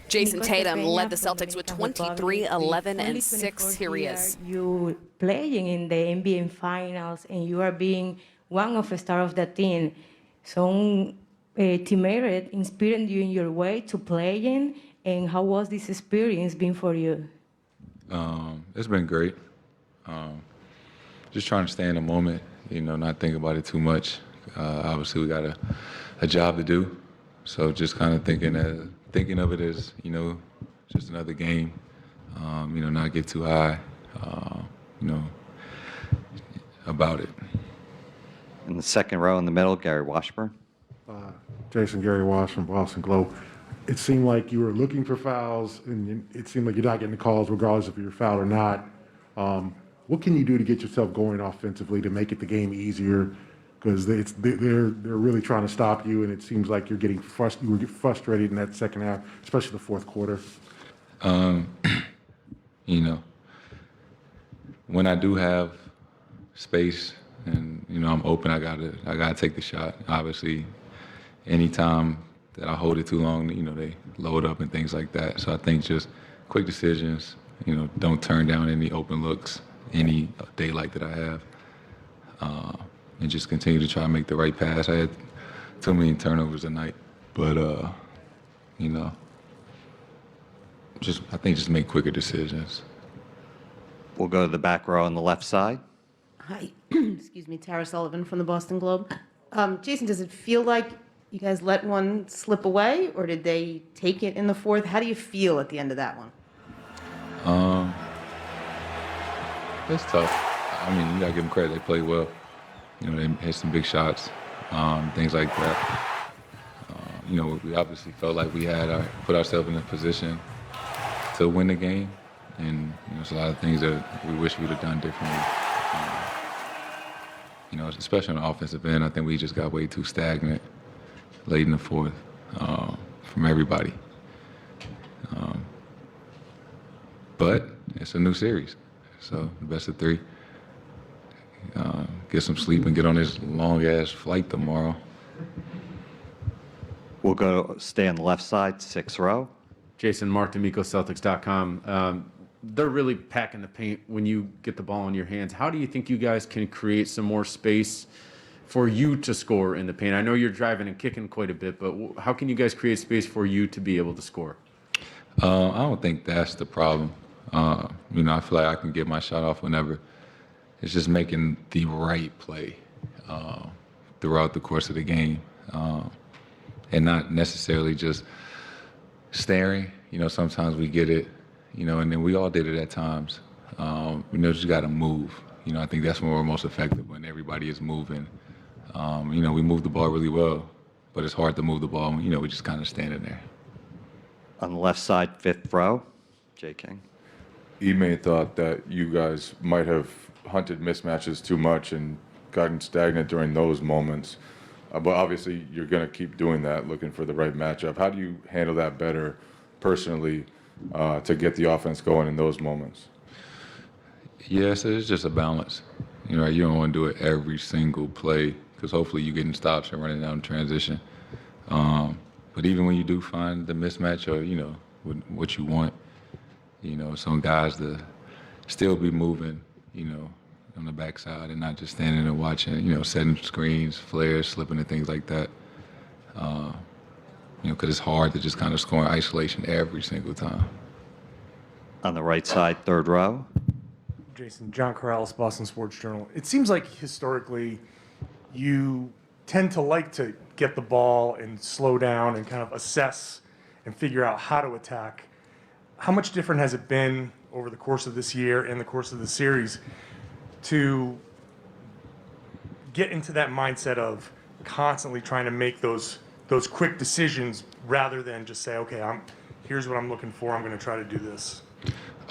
Jayson Tatum led the Celtics with 23, 11, and 6. Here he is. You playing in the NBA Finals, and you are being one of the stars of the team. Some teammate inspired you in your way to playing, and how was this experience been for you? It's been great. Just trying to stay in the moment, not think about it too much. Obviously, we got a job to do, so just kind of thinking of it as, just another game. Not get too high, about it. In the second row in the middle, Gary Washburn. Jason, Gary Wash from Boston Globe. It seemed like you were looking for fouls, and it seemed like you're not getting the calls regardless if you're fouled or not. What can you do to get yourself going offensively to make it the game easier? Because they're really trying to stop you, and it seems like you were frustrated in that second half, especially the fourth quarter. When I do have space and I'm open, I gotta take the shot. Obviously, anytime that I hold it too long, they load up and things like that. So I think just quick decisions, don't turn down any open looks, any daylight that I have, and just continue to try to make the right pass. I had too many turnovers tonight, but I think just make quicker decisions. We'll go to the back row on the left side. Hi, excuse me, Tara Sullivan from the Boston Globe. Jason, does it feel like you guys let one slip away, or did they take it in the fourth? How do you feel at the end of that one? It's tough. I mean, you gotta give them credit. They played well. They hit some big shots, things like that. We obviously felt like we had put ourselves in a position to win the game, and there's a lot of things that we wish we'd have done differently. Especially on the offensive end, I think we just got way too stagnant late in the fourth from everybody. But it's a new series, so the best of three. Get some sleep and get on this long-ass flight tomorrow. We'll stay on the left side, sixth row. Jason, Mark D'Amico, Celtics.com. They're really packing the paint when you get the ball in your hands. How do you think you guys can create some more space for you to score in the paint? I know you're driving and kicking quite a bit, but how can you guys create space for you to be able to score? I don't think that's the problem. I feel like I can get my shot off whenever. It's just making the right play throughout the course of the game, and not necessarily just staring. Sometimes we get it, and then we all did it at times. Just got to move. I think that's when we're most effective, when everybody is moving. We move the ball really well, but it's hard to move the ball when, we're just kind of standing there. On the left side, fifth row, Jay King. Ime thought that you guys might have hunted mismatches too much and gotten stagnant during those moments. But obviously, you're going to keep doing that, looking for the right matchup. How do you handle that better personally to get the offense going in those moments? Yes, it's just a balance. You don't want to do it every single play because hopefully you're getting stops and running down in transition. But even when you do find the mismatch or, what you want, some guys to still be moving, on the backside and not just standing and watching, setting screens, flares, slipping and things like that. Because it's hard to just kind of score in isolation every single time. On the right side, third row. Jason, John Corrales, Boston Sports Journal. It seems like historically you tend to like to get the ball and slow down and kind of assess and figure out how to attack. How much different has it been over the course of this year and the course of the series to get into that mindset of constantly trying to make those quick decisions rather than just say, okay, here's what I'm looking for, I'm going to try to do this?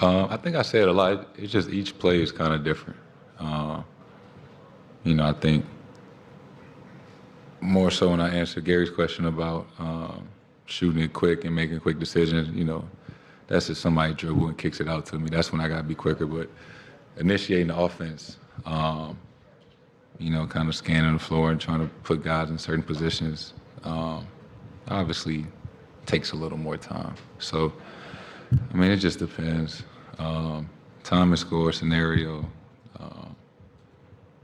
I think I say it a lot. It's just each play is kind of different. I think more so when I answer Gary's question about shooting it quick and making quick decisions, that's if somebody dribble and kicks it out to me. That's when I got to be quicker. But initiating the offense, kind of scanning the floor and trying to put guys in certain positions, obviously takes a little more time. So, I mean, it just depends. Time and score, scenario,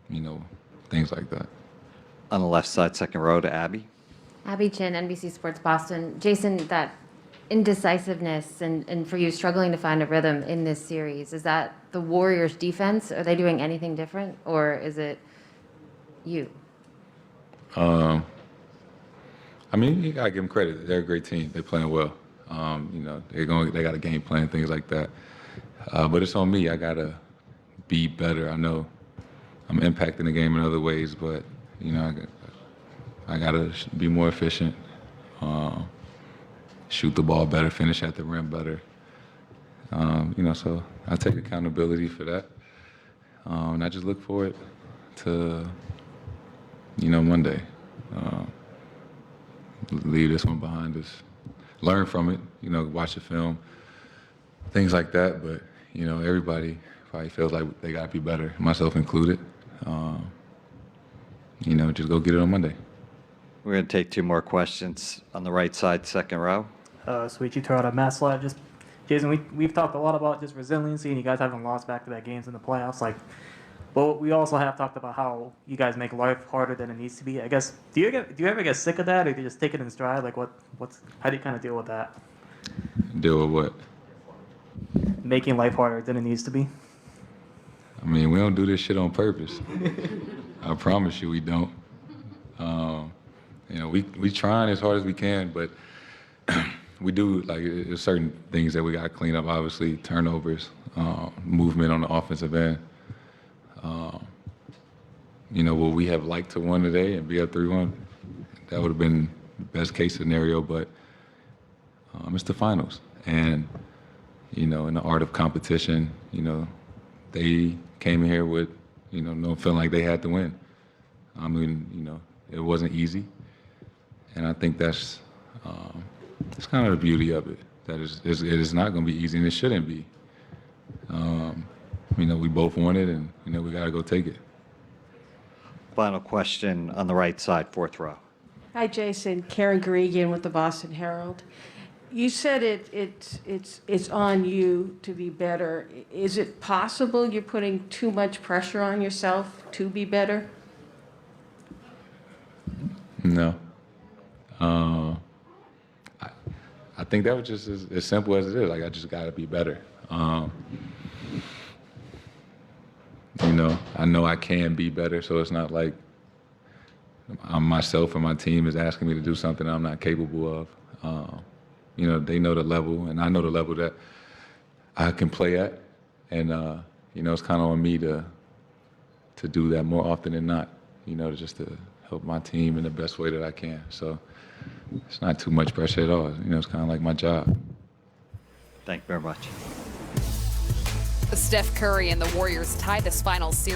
you know, things like that. On the left side, second row to Abby. Abby Chin, NBC Sports Boston. Jason, that indecisiveness and for you struggling to find a rhythm in this series, is that the Warriors' defense? Are they doing anything different, or is it you? I mean, you gotta give them credit. They're a great team. They're playing well. You know, they got a game plan, things like that. But it's on me. I gotta be better. I know I'm impacting the game in other ways, but you know, I gotta be more efficient, shoot the ball better, finish at the rim better. You know, so I take accountability for that, and I just look forward to, you know, Monday. Leave this one behind us, learn from it, you know, watch the film, things like that. But, you know, everybody probably feels like they got to be better, myself included. You know, just go get it on Monday. We're going to take two more questions on the right side, second row. Sweet, you throw out a mass live. Just Jason, we've talked a lot about just resiliency, and you guys haven't lost back-to-back games in the playoffs. Like, but we also have talked about how you guys make life harder than it needs to be. I guess do you ever get sick of that, or do you just take it in stride? Like, how do you kind of deal with that? Deal with what? Making life harder than it needs to be. I mean, we don't do this shit on purpose. I promise you we don't. You know, we trying as hard as we can, but we do, like, there's certain things that we got to clean up, obviously, turnovers, movement on the offensive end. You know, would we have liked to win today and be up 3-1? That would have been the best case scenario, but it's the finals. And, you know, in the art of competition, you know, they came in here with, you know, no feeling like they had to win. I mean, you know, it wasn't easy. And I think that's kind of the beauty of it, that it is not going to be easy, and it shouldn't be. You know, we both want it, and, you know, we got to go take it. Final question on the right side, fourth row. Hi, Jason. Karen Gregan with the Boston Herald. You said it's on you to be better. Is it possible you're putting too much pressure on yourself to be better? No. I think that was just as simple as it is. Like, I just got to be better. You know I can be better, so it's not like myself and my team is asking me to do something I'm not capable of. You know, they know the level, and I know the level that I can play at, and you know, it's kind of on me to do that more often than not. You know, just to help my team in the best way that I can. So it's not too much pressure at all. You know, it's kind of like my job. Thank you very much. Steph Curry and the Warriors tie this final series.